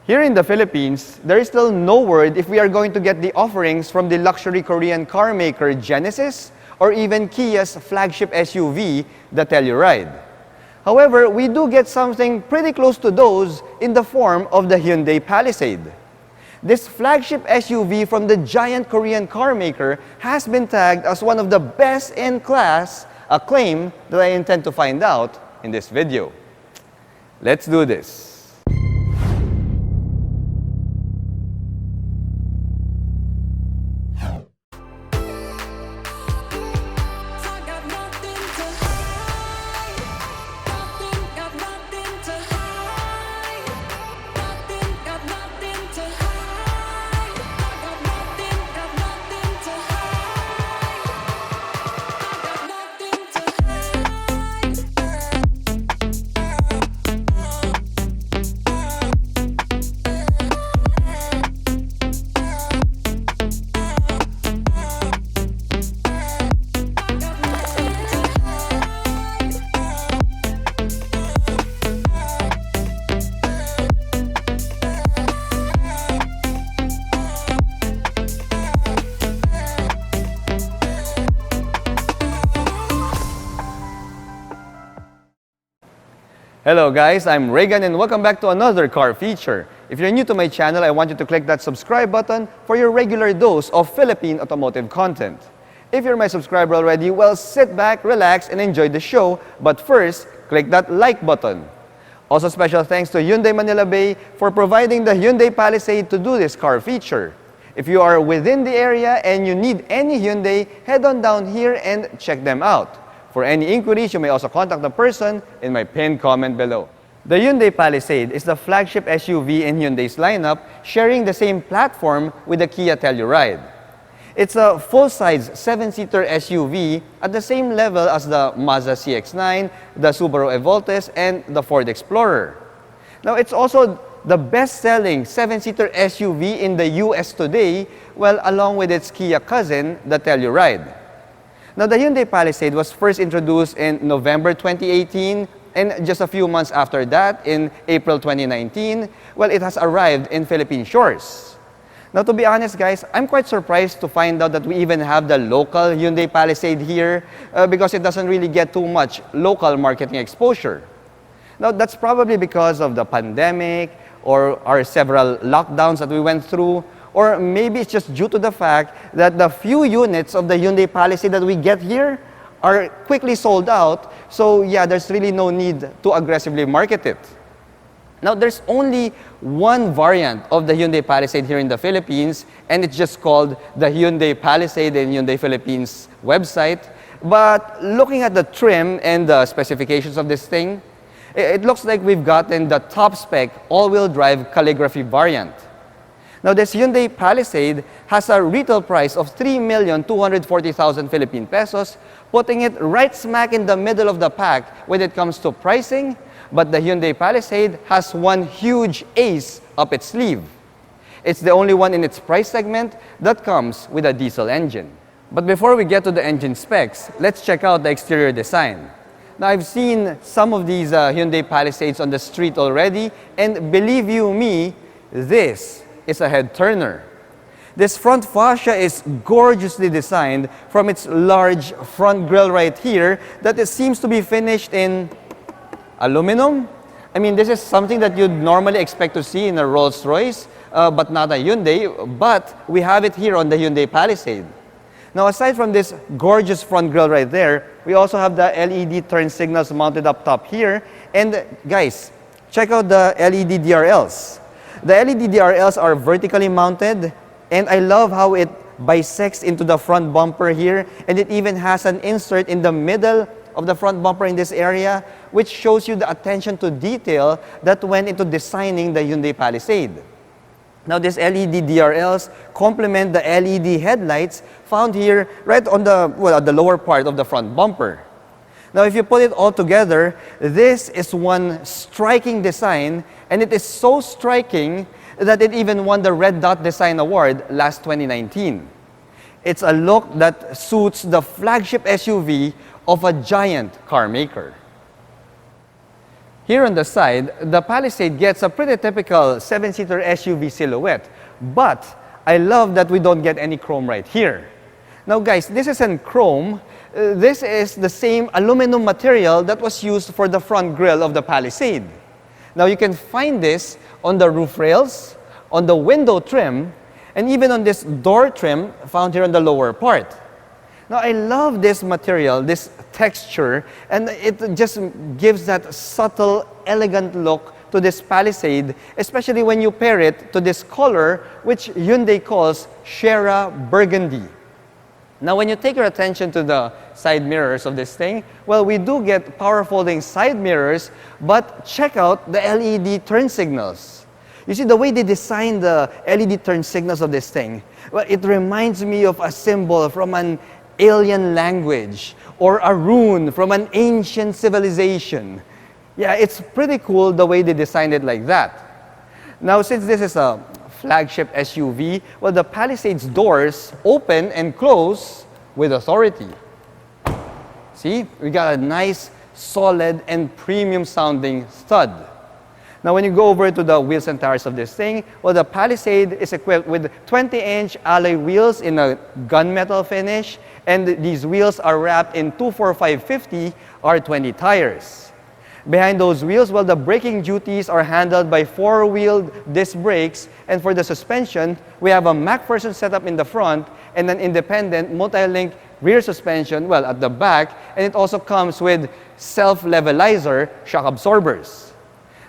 Here in the Philippines, there is still no word if we are going to get the offerings from the luxury Korean car maker Genesis or even Kia's flagship SUV, the Telluride. However, we do get something pretty close to those in the form of the Hyundai Palisade. This flagship SUV from the giant Korean car maker has been tagged as one of the best in class, a claim that I intend to find out in this video. Let's do this. Hello guys, I'm Reagan and welcome back to another car feature. If you're new to my channel, I want you to click that subscribe button for your regular dose of Philippine automotive content. If you're my subscriber already, well, sit back, relax, and enjoy the show. But first, click that like button. Also, special thanks to Hyundai Manila Bay for providing the Hyundai Palisade to do this car feature. If you are within the area and you need any Hyundai, head on down here and check them out. For any inquiries, you may also contact the person in my pinned comment below. The Hyundai Palisade is the flagship SUV in Hyundai's lineup, sharing the same platform with the Kia Telluride. It's a full-size 7-seater SUV at the same level as the Mazda CX-9, the Subaru Evoltes, and the Ford Explorer. Now, it's also the best-selling 7-seater SUV in the US today, well, along with its Kia cousin, the Telluride. Now, the Hyundai Palisade was first introduced in November 2018, and just a few months after that, in April 2019, well, it has arrived in Philippine shores. Now, to be honest, guys, I'm quite surprised to find out that we even have the local Hyundai Palisade here because it doesn't really get too much local marketing exposure. Now, that's probably because of the pandemic or our several lockdowns that we went through, or maybe it's just due to the fact that the few units of the Hyundai Palisade that we get here are quickly sold out. So yeah, there's really no need to aggressively market it. Now, there's only one variant of the Hyundai Palisade here in the Philippines, and it's just called the Hyundai Palisade in Hyundai Philippines website. But looking at the trim and the specifications of this thing, it looks like we've gotten the top spec all-wheel drive calligraphy variant. Now, this Hyundai Palisade has a retail price of 3,240,000 Philippine pesos, putting it right smack in the middle of the pack when it comes to pricing. But the Hyundai Palisade has one huge ace up its sleeve. It's the only one in its price segment that comes with a diesel engine. But before we get to the engine specs, let's check out the exterior design. Now, I've seen some of these Hyundai Palisades on the street already, and believe you me, this is a head turner. This front fascia is gorgeously designed from its large front grille right here that it seems to be finished in aluminum. I mean, this is something that you'd normally expect to see in a Rolls-Royce, but not a Hyundai, but we have it here on the Hyundai Palisade. Now, aside from this gorgeous front grille right there, we also have the LED turn signals mounted up top here. And guys, check out the LED DRLs. The LED DRLs are vertically mounted, and I love how it bisects into the front bumper here, and it even has an insert in the middle of the front bumper in this area, which shows you the attention to detail that went into designing the Hyundai Palisade. Now, these LED DRLs complement the LED headlights found here right on the, well, at the lower part of the front bumper. Now, if you put it all together, this is one striking design, and it is so striking that it even won the Red Dot Design Award last 2019. It's a look that suits the flagship SUV of a giant car maker. Here on the side, the Palisade gets a pretty typical 7-seater SUV silhouette, but I love that we don't get any chrome right here. Now guys, this isn't chrome. This is the same aluminum material that was used for the front grille of the Palisade. Now you can find this on the roof rails, on the window trim, and even on this door trim found here on the lower part. Now I love this material, this texture, and it just gives that subtle, elegant look to this Palisade, especially when you pair it to this color which Hyundai calls Shera Burgundy. Now when you take your attention to the side mirrors of this thing, well, we do get power folding side mirrors, but check out the LED turn signals. You see the way they designed the LED turn signals of this thing? Well, it reminds me of a symbol from an alien language or a rune from an ancient civilization. Yeah, it's pretty cool the way they designed it like that. Now, since this is a flagship SUV, well, the Palisade's doors open and close with authority. See, we got a nice, solid, and premium sounding stud. Now, when you go over to the wheels and tires of this thing, well, the Palisade is equipped with 20-inch alloy wheels in a gunmetal finish, and these wheels are wrapped in 245/50 R20 tires. Behind those wheels, well, the braking duties are handled by 4-wheeled disc brakes, and for the suspension, we have a MacPherson setup in the front and an independent multi-link rear suspension, well, at the back, and it also comes with self-levelizer shock absorbers.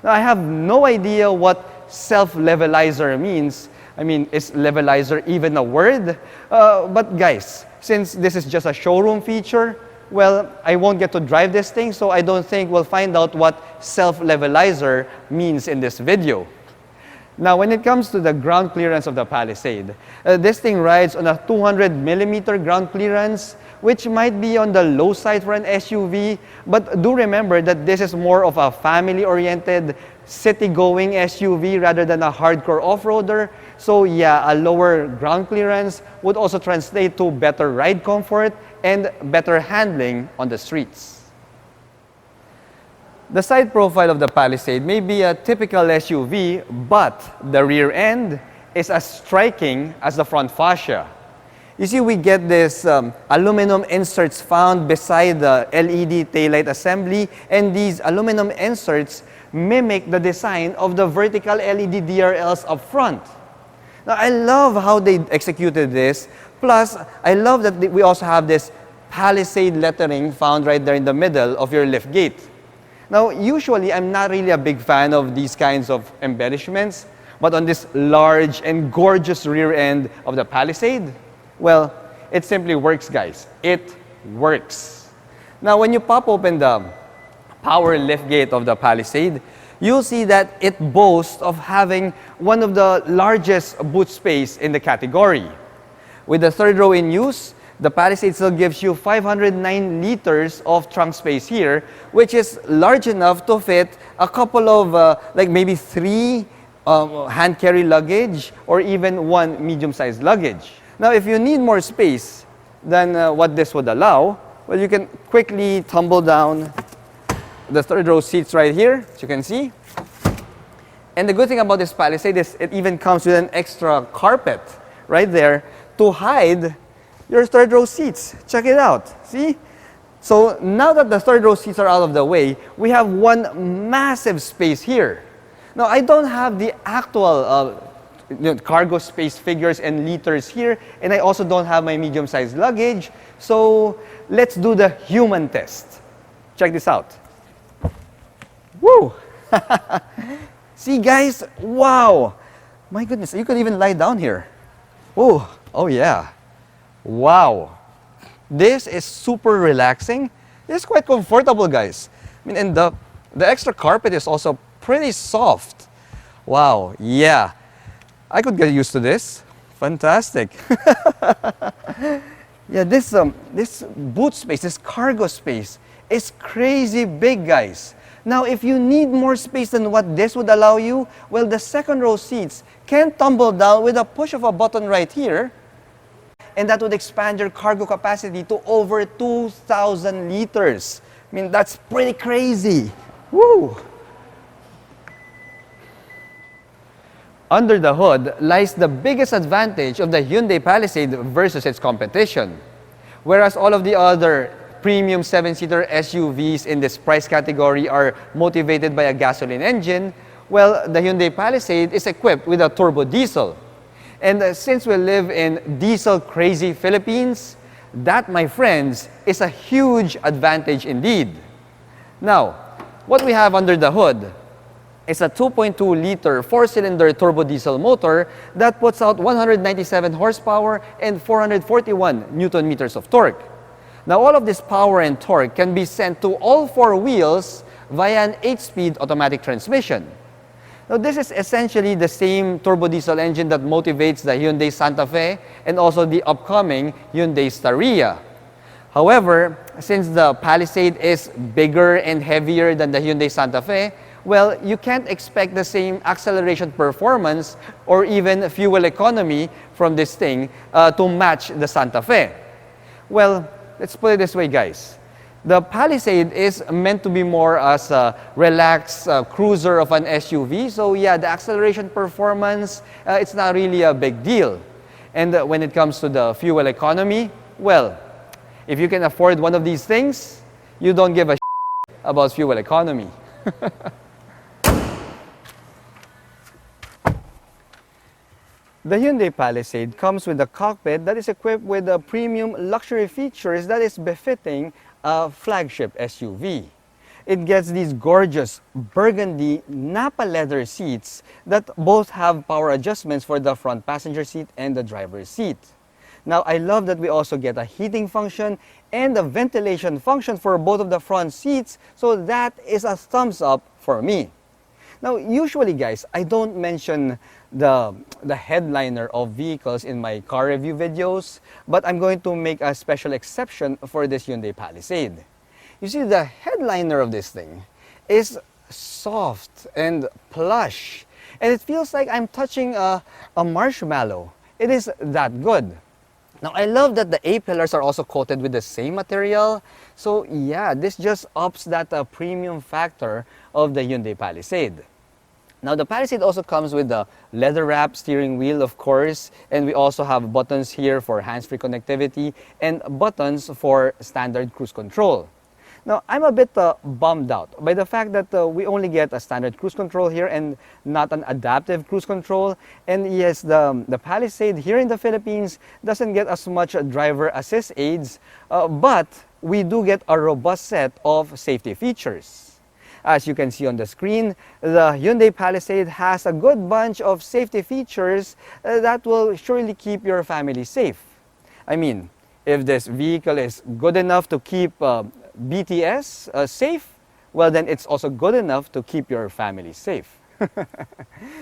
Now, I have no idea what self-levelizer means. I mean, is levelizer even a word? But guys, since this is just a showroom feature, well, I won't get to drive this thing, so I don't think we'll find out what self-levelizer means in this video. Now, when it comes to the ground clearance of the Palisade, this thing rides on a 200mm ground clearance, which might be on the low side for an SUV, but do remember that this is more of a family-oriented, city-going SUV rather than a hardcore off-roader. So yeah, a lower ground clearance would also translate to better ride comfort and better handling on the streets. The side profile of the Palisade may be a typical SUV, but the rear end is as striking as the front fascia. You see, we get this aluminum inserts found beside the LED taillight assembly, and these aluminum inserts mimic the design of the vertical LED DRLs up front. Now, I love how they executed this. Plus, I love that we also have this Palisade lettering found right there in the middle of your lift gate. Now, usually, I'm not really a big fan of these kinds of embellishments, but on this large and gorgeous rear end of the Palisade, well, it simply works, guys. It works. Now, when you pop open the power liftgate of the Palisade, you'll see that it boasts of having one of the largest boot space in the category. With the third row in use, the Palisade still gives you 509 liters of trunk space here, which is large enough to fit a couple of, like maybe 3 hand carry luggage or even 1 medium-sized luggage. Now, if you need more space than what this would allow, well, you can quickly tumble down the third row seats right here, as you can see. And the good thing about this Palisade is it even comes with an extra carpet right there to hide your third row seats. Check it out. See? So now that the third row seats are out of the way, we have one massive space here. Now, I don't have the actual cargo space figures and liters here, and I also don't have my medium-sized luggage. So let's do the human test. Check this out. Woo! See, guys? Wow! My goodness, you could even lie down here. Oh, oh yeah. Wow. This is super relaxing. It's quite comfortable, guys. I mean, and the extra carpet is also pretty soft. Wow, yeah. I could get used to this. Fantastic. Yeah, this boot space, this cargo space is crazy big, guys. Now, if you need more space than what this would allow you, well, the second row seats can tumble down with a push of a button right here, and that would expand your cargo capacity to over 2,000 liters. I mean, that's pretty crazy. Woo! Under the hood lies the biggest advantage of the Hyundai Palisade versus its competition. Whereas all of the other premium 7-seater SUVs in this price category are motivated by a gasoline engine, well, the Hyundai Palisade is equipped with a turbo diesel. And since we live in diesel-crazy Philippines, that, my friends, is a huge advantage indeed. Now, what we have under the hood is a 2.2-liter 4-cylinder turbo diesel motor that puts out 197 horsepower and 441 newton meters of torque. Now, all of this power and torque can be sent to all four wheels via an 8-speed automatic transmission. Now, this is essentially the same turbo diesel engine that motivates the Hyundai Santa Fe and also the upcoming Hyundai Staria. However, since the Palisade is bigger and heavier than the Hyundai Santa Fe, well, you can't expect the same acceleration performance or even fuel economy from this thing to match the Santa Fe. Well, let's put it this way, guys. The Palisade is meant to be more as a relaxed cruiser of an SUV. So yeah, the acceleration performance, it's not really a big deal. And when it comes to the fuel economy, well, if you can afford one of these things, you don't give a about fuel economy. The Hyundai Palisade comes with a cockpit that is equipped with the premium luxury features that is befitting a flagship SUV. It gets these gorgeous burgundy Napa leather seats that both have power adjustments for the front passenger seat and the driver's seat. Now, I love that we also get a heating function and a ventilation function for both of the front seats, so that is a thumbs up for me. Now, usually, guys, I don't mention the headliner of vehicles in my car review videos, but I'm going to make a special exception for this Hyundai Palisade. You see, the headliner of this thing is soft and plush, and it feels like I'm touching a marshmallow. It is that good. Now, I love that the A-pillars are also coated with the same material. So yeah, this just ups that premium factor of the Hyundai Palisade. Now, the Palisade also comes with the leather-wrapped steering wheel, of course, and we also have buttons here for hands-free connectivity and buttons for standard cruise control. Now, I'm a bit bummed out by the fact that we only get a standard cruise control here and not an adaptive cruise control. And yes, the Palisade here in the Philippines doesn't get as much driver assist aids, but we do get a robust set of safety features. As you can see on the screen, the Hyundai Palisade has a good bunch of safety features that will surely keep your family safe. I mean, if this vehicle is good enough to keep BTS safe, well, then it's also good enough to keep your family safe.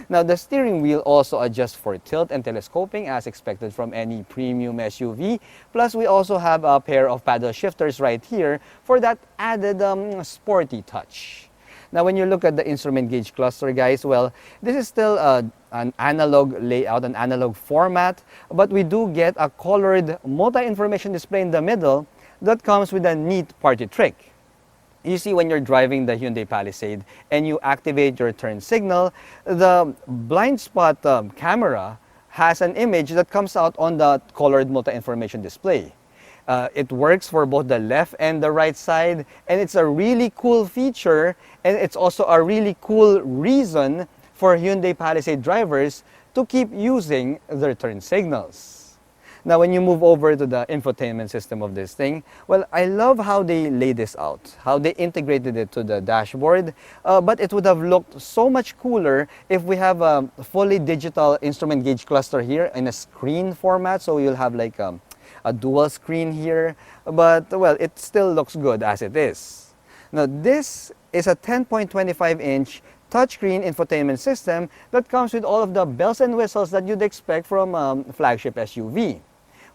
Now, the steering wheel also adjusts for tilt and telescoping as expected from any premium SUV. Plus, we also have a pair of paddle shifters right here for that added sporty touch. Now, when you look at the instrument gauge cluster, guys, well, this is still an analog layout, an analog format, but we do get a colored multi-information display in the middle that comes with a neat party trick. You see, when you're driving the Hyundai Palisade and you activate your turn signal, the blind spot camera has an image that comes out on the colored multi-information display. It works for both the left and the right side, and it's a really cool feature, and it's also a really cool reason for Hyundai Palisade drivers to keep using their turn signals. Now, when you move over to the infotainment system of this thing, well, I love how they lay this out, how they integrated it to the dashboard, but it would have looked so much cooler if we have a fully digital instrument gauge cluster here in a screen format, so you'll have like a dual screen here, but well, it still looks good as it is. Now, this is a 10.25-inch touchscreen infotainment system that comes with all of the bells and whistles that you'd expect from a flagship SUV.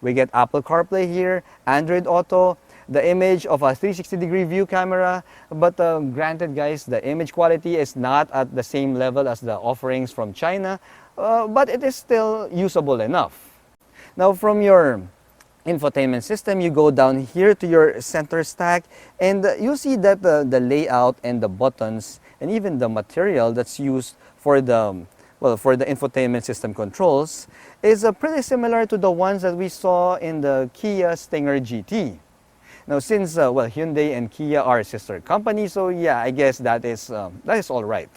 We get Apple CarPlay here, Android Auto, the image of a 360-degree view camera, but granted, guys, the image quality is not at the same level as the offerings from China, but it is still usable enough. Now, from your infotainment system, you go down here to your center stack, and you see that the layout and the buttons and even the material that's used for the well, for the infotainment system controls, is pretty similar to the ones that we saw in the Kia Stinger GT. Now, since well, Hyundai and Kia are sister companies, so yeah, I guess that is all right.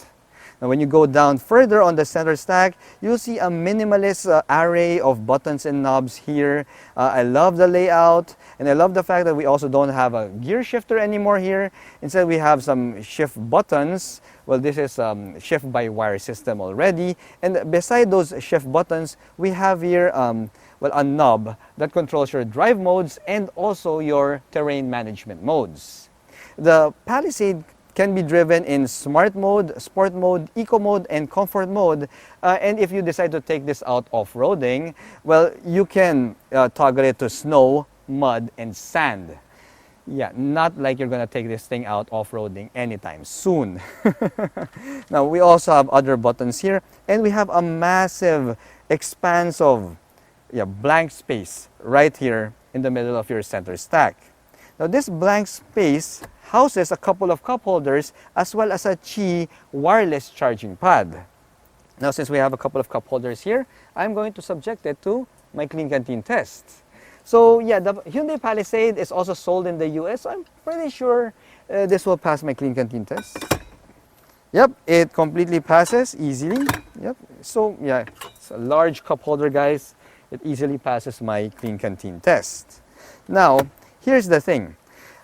Now, when you go down further on the center stack, you'll see a minimalist array of buttons and knobs here. I love the layout, and I love the fact that we also don't have a gear shifter anymore here. Instead, we have some shift buttons. Well, this is shift by wire system already. And beside those shift buttons, we have here well, a knob that controls your drive modes and also your terrain management modes. The Palisade can be driven in smart mode, sport mode, eco mode, and comfort mode. And if you decide to take this out off-roading, well, you can toggle it to snow, mud, and sand. Yeah, not like you're gonna take this thing out off-roading anytime soon. Now, we also have other buttons here, and we have a massive expanse of blank space right here in the middle of your center stack. Now, this blank space houses a couple of cup holders as well as a Qi wireless charging pad. Now, since we have a couple of cup holders here, I'm going to subject it to my Clean Canteen test. So yeah, the Hyundai Palisade is also sold in the US, so I'm pretty sure this will pass my Clean Canteen test. Yep, it completely passes easily. Yep, so yeah, it's a large cup holder, guys. It easily passes my Clean Canteen test. Now, here's the thing.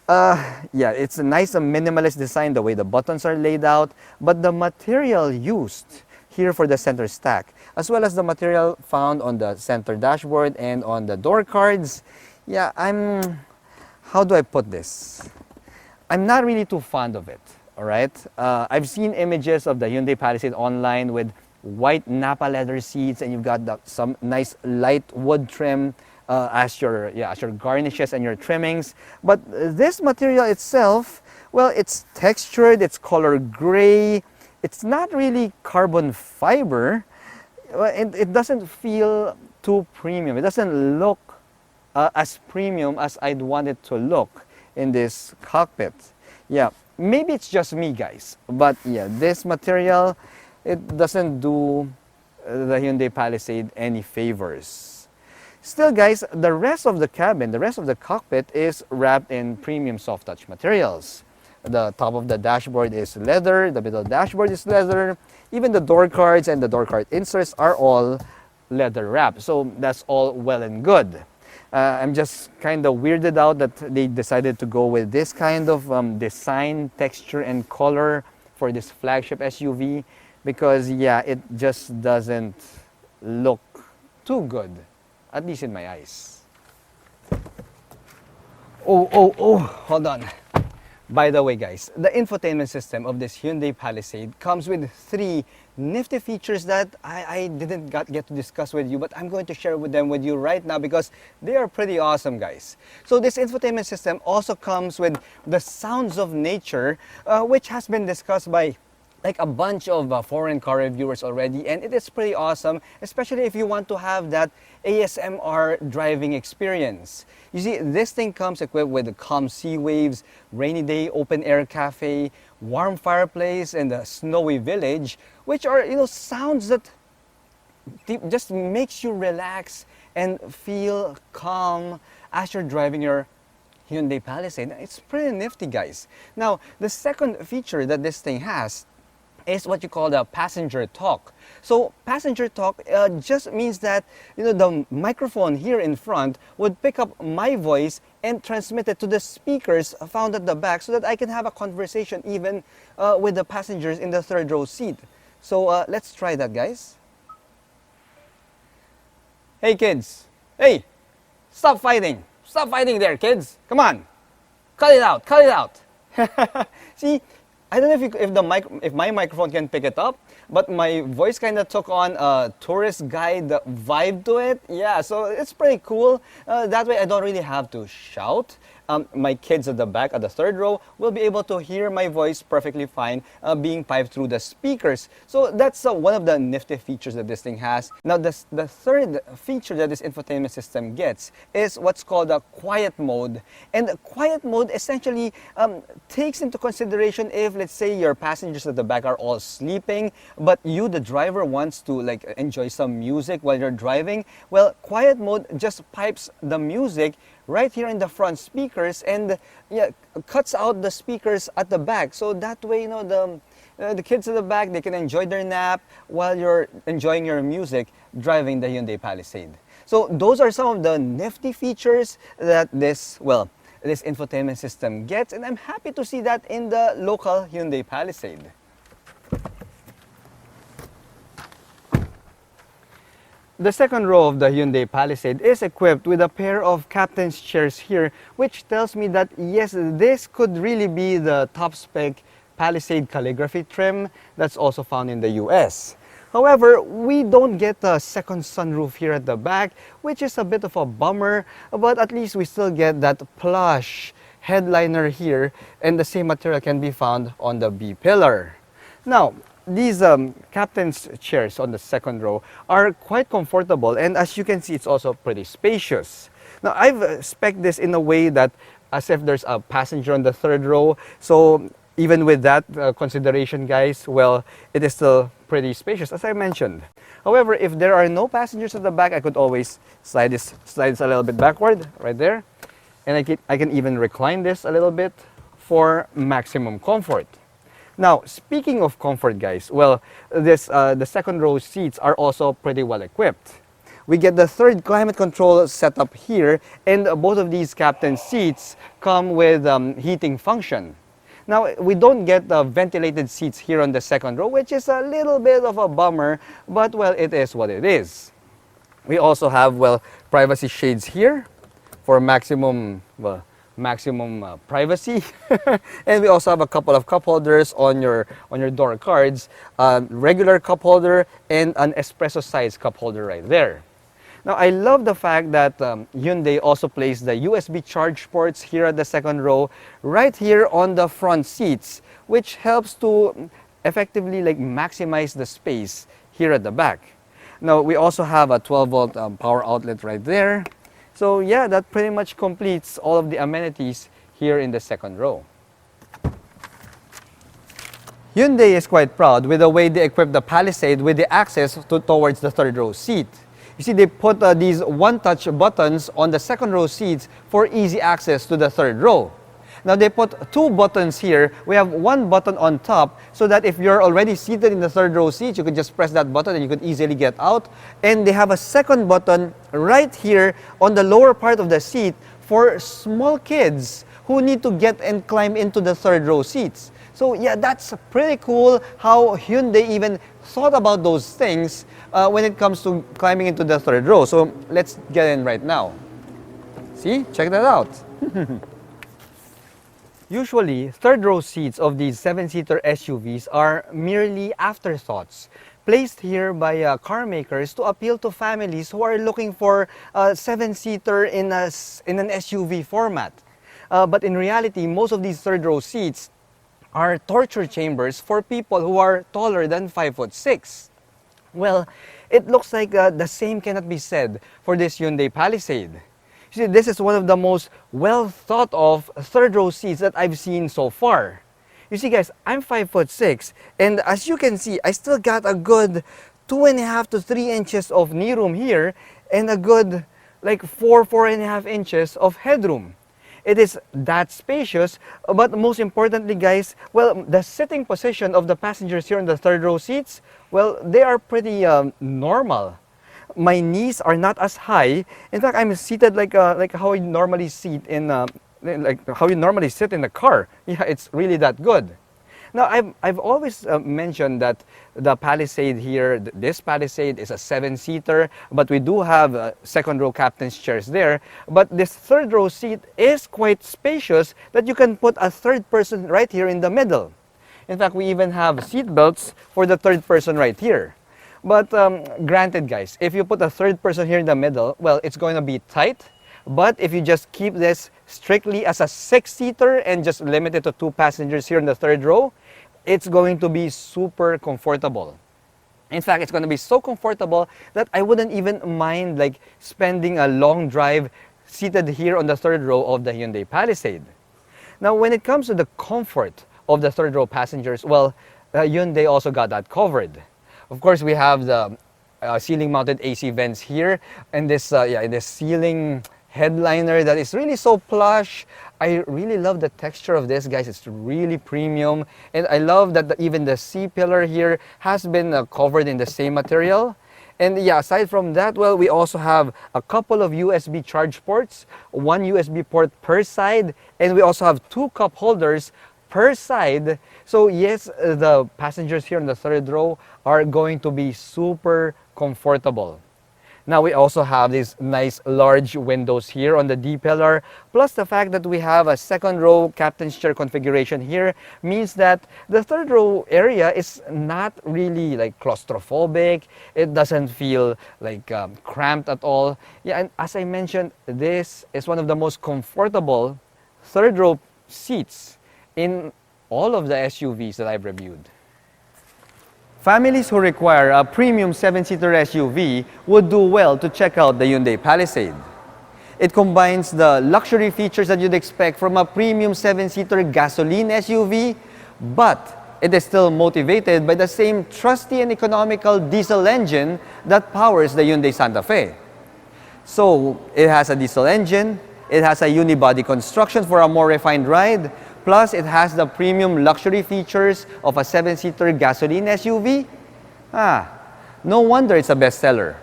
Yeah, it's a nice and minimalist design, the way the buttons are laid out, but the material used here for the center stack, as well as the material found on the center dashboard and on the door cards, yeah, how do I put this? I'm not really too fond of it, all right? I've seen images of the Hyundai Palisade online with white Napa leather seats, and you've got some nice light wood trim as your garnishes and your trimmings. But this material itself, well, it's textured, it's color gray, it's not really carbon fiber, and it doesn't feel too premium. It doesn't look as premium as I'd want it to look in this cockpit. Yeah, maybe it's just me, guys, but yeah, this material, it doesn't do the Hyundai Palisade any favors. Still, guys, the rest of the cabin, the rest of the cockpit is wrapped in premium soft touch materials. The top of the dashboard is leather, the middle dashboard is leather, even the door cards and the door card inserts are all leather wrapped. So that's all well and good. I'm just kind of weirded out that they decided to go with this kind of design, texture, and color for this flagship SUV because, yeah, it just doesn't look too good, at least in my eyes. Oh, hold on. By the way, guys, the infotainment system of this Hyundai Palisade comes with 3 nifty features that I didn't get to discuss with you, but I'm going to share them with you right now because they are pretty awesome, guys. So this infotainment system also comes with the sounds of nature, which has been discussed by like a bunch of foreign car reviewers already, and it is pretty awesome, especially if you want to have that ASMR driving experience. You see, this thing comes equipped with calm sea waves, rainy day open air cafe, warm fireplace, and a snowy village, which are, you know, sounds that just makes you relax and feel calm as you're driving your Hyundai Palisade. It's pretty nifty, guys. Now, the second feature that this thing has is what you call the passenger talk. So passenger talk just means that, you know, the microphone here in front would pick up my voice and transmit it to the speakers found at the back so that I can have a conversation even with the passengers in the third row seat. So let's try that, guys. Hey kids, hey, stop fighting there, kids. Come on, cut it out. See, I don't know if my microphone can pick it up, but my voice kind of took on a tourist guide vibe to it. Yeah, so it's pretty cool. That way I don't really have to shout. my kids at the back, at the third row, will be able to hear my voice perfectly fine being piped through the speakers. So that's one of the nifty features that this thing has. Now, the third feature that this infotainment system gets is what's called a quiet mode. And quiet mode essentially takes into consideration if, let's say, your passengers at the back are all sleeping, but you, the driver, wants to like enjoy some music while you're driving. Well, quiet mode just pipes the music right here in the front speakers and cuts out the speakers at the back. So that way, the kids at the back, they can enjoy their nap while you're enjoying your music driving the Hyundai Palisade. So those are some of the nifty features that this infotainment system gets, and I'm happy to see that in the local Hyundai Palisade. The second row of the Hyundai Palisade is equipped with a pair of captain's chairs here, which tells me that yes, this could really be the top spec Palisade Calligraphy trim that's also found in the US. However, we don't get a second sunroof here at the back, which is a bit of a bummer, but at least we still get that plush headliner here, and the same material can be found on the B-pillar. Now, these captain's chairs on the second row are quite comfortable, and as you can see, it's also pretty spacious. Now, I've spec'd this in a way that as if there's a passenger on the third row, so even with that consideration, guys, well, it is still pretty spacious, as I mentioned. However, if there are no passengers at the back, I could always slide this a little bit backward, right there, and I can even recline this a little bit for maximum comfort. Now, speaking of comfort, guys, well, the second row seats are also pretty well equipped. We get the third climate control setup here, and both of these captain seats come with heating function. Now, we don't get the ventilated seats here on the second row, which is a little bit of a bummer, but well, it is what it is. We also have, privacy shades here for maximum privacy. And we also have a couple of cup holders on your door cards, regular cup holder and an espresso size cup holder right there. Now, I love the fact that Hyundai also placed the USB charge ports here at the second row, right here on the front seats, which helps to effectively maximize the space here at the back. Now, we also have a 12-volt power outlet right there. So yeah, that pretty much completes all of the amenities here in the second row. Hyundai is quite proud with the way they equipped the Palisade with the access towards the third row seat. You see, they put these one-touch buttons on the second row seats for easy access to the third row. Now, they put two buttons here. We have one button on top so that if you're already seated in the third row seat, you could just press that button and you could easily get out. And they have a second button right here on the lower part of the seat for small kids who need to get and climb into the third row seats. So yeah, that's pretty cool how Hyundai even thought about those things when it comes to climbing into the third row. So let's get in right now. See? Check that out. Usually, third row seats of these 7-seater SUVs are merely afterthoughts, placed here by car makers to appeal to families who are looking for a 7-seater in an SUV format. But in reality, most of these third row seats are torture chambers for people who are taller than 5'6". Well, it looks like the same cannot be said for this Hyundai Palisade. You see, this is one of the most well thought of third row seats that I've seen so far. You see, guys, I'm 5'6", and as you can see, I still got a good 2.5 to 3 inches of knee room here and a good 4.5 inches of headroom. It is that spacious, but most importantly, guys, well, the sitting position of the passengers here in the third row seats, well, they are pretty normal. My knees are not as high. In fact, I'm seated like how you normally sit in how you normally sit in a car. Yeah, it's really that good. Now, I've always mentioned that the Palisade here, this Palisade is a 7-seater, but we do have second row captain's chairs there. But this third row seat is quite spacious that you can put a third person right here in the middle. In fact, we even have seat belts for the third person right here. But granted, guys, if you put a third person here in the middle, well, it's going to be tight. But if you just keep this strictly as a 6-seater and just limit it to 2 passengers here in the third row, it's going to be super comfortable. In fact, it's going to be so comfortable that I wouldn't even mind like spending a long drive seated here on the third row of the Hyundai Palisade. Now, when it comes to the comfort of the third row passengers, well, Hyundai also got that covered. Of course, we have the ceiling-mounted AC vents here, and this in this ceiling headliner that is really so plush. I really love the texture of this, guys. It's really premium, and I love that even the C-pillar here has been covered in the same material. And yeah, aside from that, well, we also have a couple of USB charge ports, 1 USB port per side, and we also have 2 cup holders per side. So yes, the passengers here in the third row are going to be super comfortable. Now we also have these nice large windows here on the D-pillar, plus the fact that we have a second row captain's chair configuration here means that the third row area is not really like claustrophobic. It doesn't feel like cramped at all. Yeah, and as I mentioned, this is one of the most comfortable third row seats in all of the SUVs that I've reviewed. Families who require a premium 7-seater SUV would do well to check out the Hyundai Palisade. It combines the luxury features that you'd expect from a premium 7-seater gasoline SUV, but it is still motivated by the same trusty and economical diesel engine that powers the Hyundai Santa Fe. So, it has a diesel engine, it has a unibody construction for a more refined ride, plus it has the premium luxury features of a 7-seater gasoline SUV. No wonder it's a bestseller,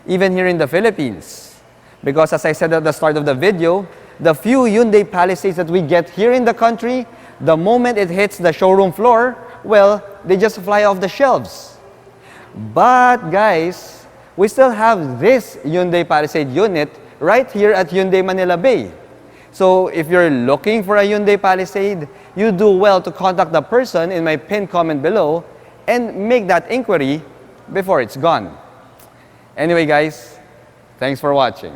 even here in the Philippines. Because as I said at the start of the video, the few Hyundai Palisades that we get here in the country, the moment it hits the showroom floor, well, they just fly off the shelves. But guys, we still have this Hyundai Palisade unit right here at Hyundai Manila Bay. So if you're looking for a Hyundai Palisade, you do well to contact the person in my pinned comment below and make that inquiry before it's gone. Anyway guys, thanks for watching.